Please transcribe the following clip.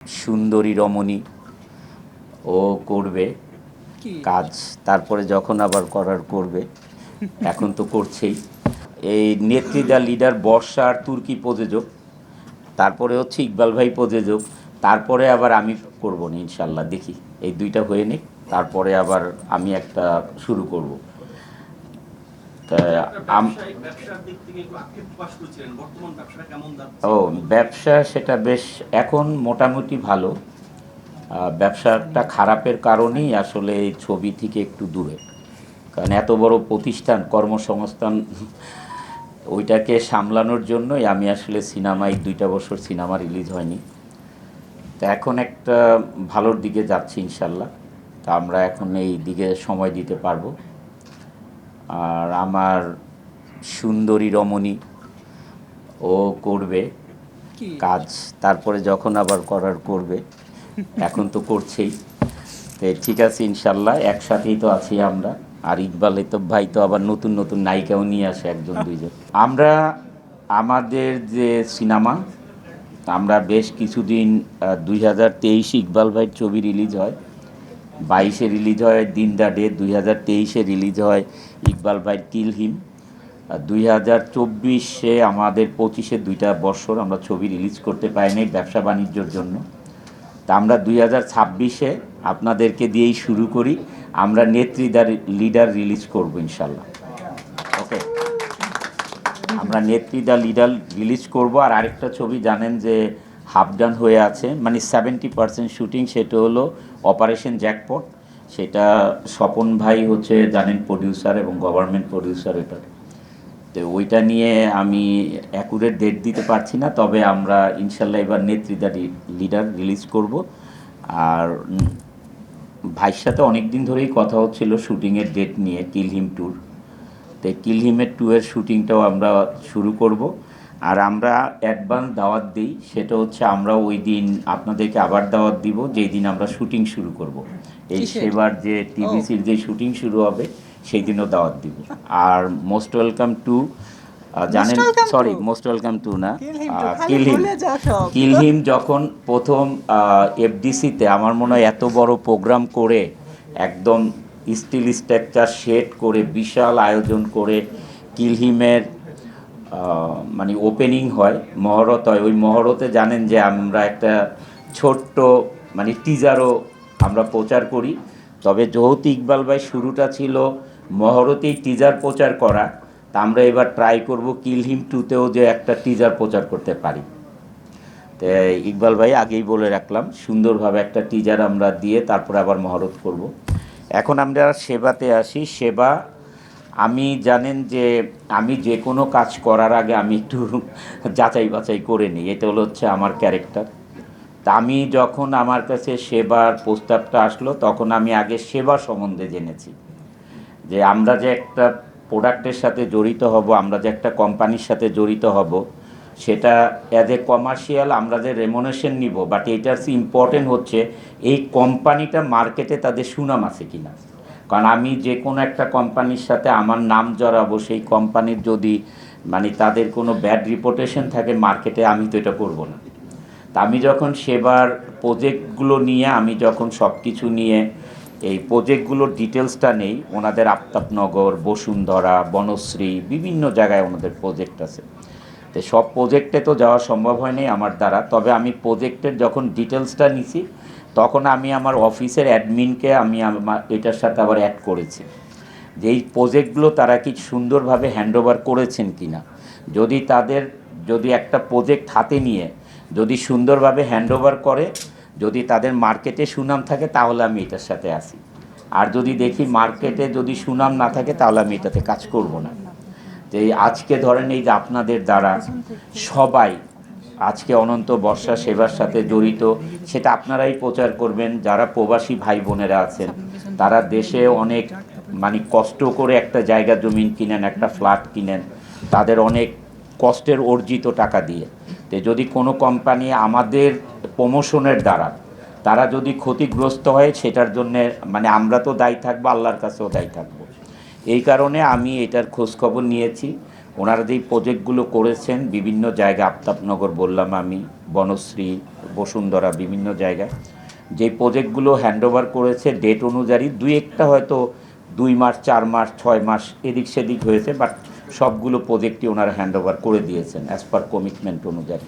সুন্দরী রমণী ও করবে কাজ, তারপরে যখন আবার করার করবে, এখন তো করছেই। এই নেত্রীদা লিডার বর্ষা আর তুর্কি প্রযোজক, তারপরে হচ্ছে ইকবাল ভাই প্রযোজক, তারপরে আবার আমি করব না ইনশাল্লাহ, দেখি এই দুইটা হয়ে নিক, তারপরে আবার আমি একটা শুরু করব। ও ব্যবসা, সেটা বেশ এখন মোটামুটি ভালো। ব্যবসাটা খারাপের কারণেই আসলে এই ছবি থেকে একটু দূরে, কারণ এত বড় প্রতিষ্ঠান, কর্মসংস্থান, ওইটাকে সামলানোর জন্যই আমি আসলে সিনেমায় 2টা বছর সিনেমা রিলিজ হয়নি। তা এখন একটা ভালোর দিকে যাচ্ছি ইনশাল্লাহ, তা আমরা এখন এই দিকে সময় দিতে পারবো। আর আমার সুন্দরী রমণী ও করবে কাজ, তারপরে যখন আবার করার করবে, এখন তো করছেই। তো ঠিক আছে ইনশাল্লাহ, একসাথেই তো আছি আমরা। আর ইকবাল তো ভাই তো আবার নতুন নতুন নায়িকাও নিয়ে আসে, একজন দুইজন। আমরা আমাদের যে সিনেমা, আমরা বেশ কিছুদিন 2023 ইকবাল ভাইয়ের ছবি রিলিজ হয়, 22-এ রিলিজ হয় দিন দ্য ডে, 2023-এ রিলিজ হয় ইকবাল ভাইয়ের কিল হিম, 2024-এ আমাদের 25-এ 2টা বছর আমরা ছবি রিলিজ করতে পারিনি ব্যবসা বাণিজ্যর জন্য। তা আমরা 2026-এ আপনাদেরকে দিয়েই শুরু করি, আমরা নেত্রীদার লিডার রিলিজ করব ইনশাল্লাহ। ওকে, আমরা নেত্রীদা লিডার রিলিজ করব। আর আরেকটা ছবি জানেন যে হাফ ডান হয়ে আছে, মানে 70% শুটিং, সেটা হলো অপারেশন জ্যাকপট। সেটা স্বপন ভাই হচ্ছে জানেন প্রডিউসার এবং গভর্নমেন্ট প্রডিউসার এটা। তো ওইটা নিয়ে আমি অ্যাকুরেট ডেট দিতে পারছি না, তবে আমরা ইনশাল্লাহ এবার নেত্রীদা লিডার রিলিজ করব। আর ভাইয়ের সাথে অনেক দিন ধরেই কথা হচ্ছিল শুটিংয়ের ডেট নিয়ে, কিল হিম ট্যুর। তো কিল হিমের 2-এর শুটিংটাও আমরা শুরু করব। আর আমরা অ্যাডভান্স দাওয়াত দিই, সেটা হচ্ছে আমরা ওই দিন আপনাদেরকে আবার দাওয়াত দিব যেই দিন আমরা শুটিং শুরু করব। এই সেবার যে টিভিসির যে শুটিং শুরু হবে সেই দিনও দাওয়াত দিব। আর মোস্ট ওয়েলকাম টু, জানেন, সরি মোস্ট ওয়েলকাম টু না, কিল হিম। কিল হিম যখন প্রথম এফডিসিতে আমার মনে হয় এত বড় প্রোগ্রাম করে, একদম স্টিল স্ট্রাকচার সেট করে বিশাল আয়োজন করে কিল হিমের মানে ওপেনিং হয়, মহরত হয়। ওই মহরতে জানেন যে আমরা একটা ছোট্ট মানে টিজারও আমরা প্রচার করি। তবে যেহেতু ইকবাল ভাই শুরুটা ছিল মহরতেই টিজার প্রচার করা, তা আমরা এবার ট্রাই করব কিল হিম 2-তেও যে একটা টিজার প্রচার করতে পারি। তো ইকবাল ভাই আগেই বলে রাখলাম, সুন্দরভাবে একটা টিজার আমরা দিয়ে তারপরে আবার মহরত করব। এখন আমরা সেবাতে আসি। সেবা, আমি জানেন যে আমি যে কোনো কাজ করার আগে আমি একটু যাচাই বাছাই করে নিই, এটা হচ্ছে আমার ক্যারেক্টার। তা আমি যখন আমার কাছে সেবার প্রস্তাবটা আসলো, তখন আমি আগে সেবা সম্বন্ধে জেনেছি, যে আমরা যে একটা প্রোডাক্টের সাথে জড়িত হব, আমরা যে একটা কোম্পানির সাথে জড়িত হব, সেটা অ্যাজ এ কমার্শিয়াল আমরা যে রেমুনেশন নিব, বাট এটার ইম্পর্টেন্ট হচ্ছে এই কোম্পানিটা মার্কেটে তাদের সুনাম আছে কিনা। কারণ আমি যে কোনো একটা কোম্পানির সাথে আমার নাম জড়াবো, সেই কোম্পানির যদি মানে তাদের কোনো ব্যাড রিপুটেশন থাকে মার্কেটে, আমি তো এটা করব না। তা আমি যখন সেবার প্রজেক্টগুলো নিয়ে, আমি যখন সব কিছু নিয়ে এই প্রজেক্টগুলোর ডিটেলসটা নেই, ওনাদের আফতাবনগর, বসুন্ধরা, বনশ্রী, বিভিন্ন জায়গায় ওনাদের প্রজেক্ট আছে। তো সব প্রজেক্টে তো যাওয়া সম্ভব হয়নি আমার দ্বারা, তবে আমি প্রজেক্টের যখন ডিটেলসটা নিছি, তখন আমি আমার অফিসের অ্যাডমিনকে আমি এটার সাথে আবার অ্যাড করেছি যে এই প্রজেক্টগুলো তারা কি সুন্দরভাবে হ্যান্ডওভার করেছেন কি না। যদি একটা প্রজেক্ট হাতে নিয়ে যদি সুন্দরভাবে হ্যান্ডওভার করে, যদি তাদের মার্কেটে সুনাম থাকে, তাহলে আমি এটার সাথে আসি। আর যদি দেখি মার্কেটে যদি সুনাম না থাকে, তাহলে আমি এটাতে কাজ করব না। যে আজকে ধরেন এই যে আপনাদের দ্বারা সবাই আজকে অনন্ত বর্ষা সেবার সাথে জড়িত, সেটা আপনারাই প্রচার করবেন। যারা প্রবাসী ভাই বোনেরা আছেন, তারা দেশে অনেক মানে কষ্ট করে একটা জায়গা জমিন কিনেন, একটা ফ্ল্যাট কিনেন, তাদের অনেক কষ্টের অর্জিত টাকা দিয়ে। তো যদি কোনো কোম্পানি আমাদের প্রমোশনের দ্বারা তারা যদি ক্ষতিগ্রস্ত হয়, সেটার জন্যে মানে আমরা তো দায়ী থাকবো, আল্লাহর কাছেও দায়ী থাকবো। এই কারণে আমি এটার খোঁজখবর নিয়েছি। ওনারা যেই প্রজেক্টগুলো করেছেন বিভিন্ন জায়গা, আফতাবনগর বললাম আমি, বনশ্রী, বসুন্ধরা বিভিন্ন জায়গায় যে প্রজেক্টগুলো হ্যান্ডওভার করেছে ডেট অনুযায়ী দুই একটা হয়তো 2 মাস 4 মাস 6 মাস এদিক সেদিক হয়েছে, বাট সবগুলো প্রজেক্টই ওনারা হ্যান্ডওভার করে দিয়েছেন অ্যাজ পার কমিটমেন্ট অনুযায়ী।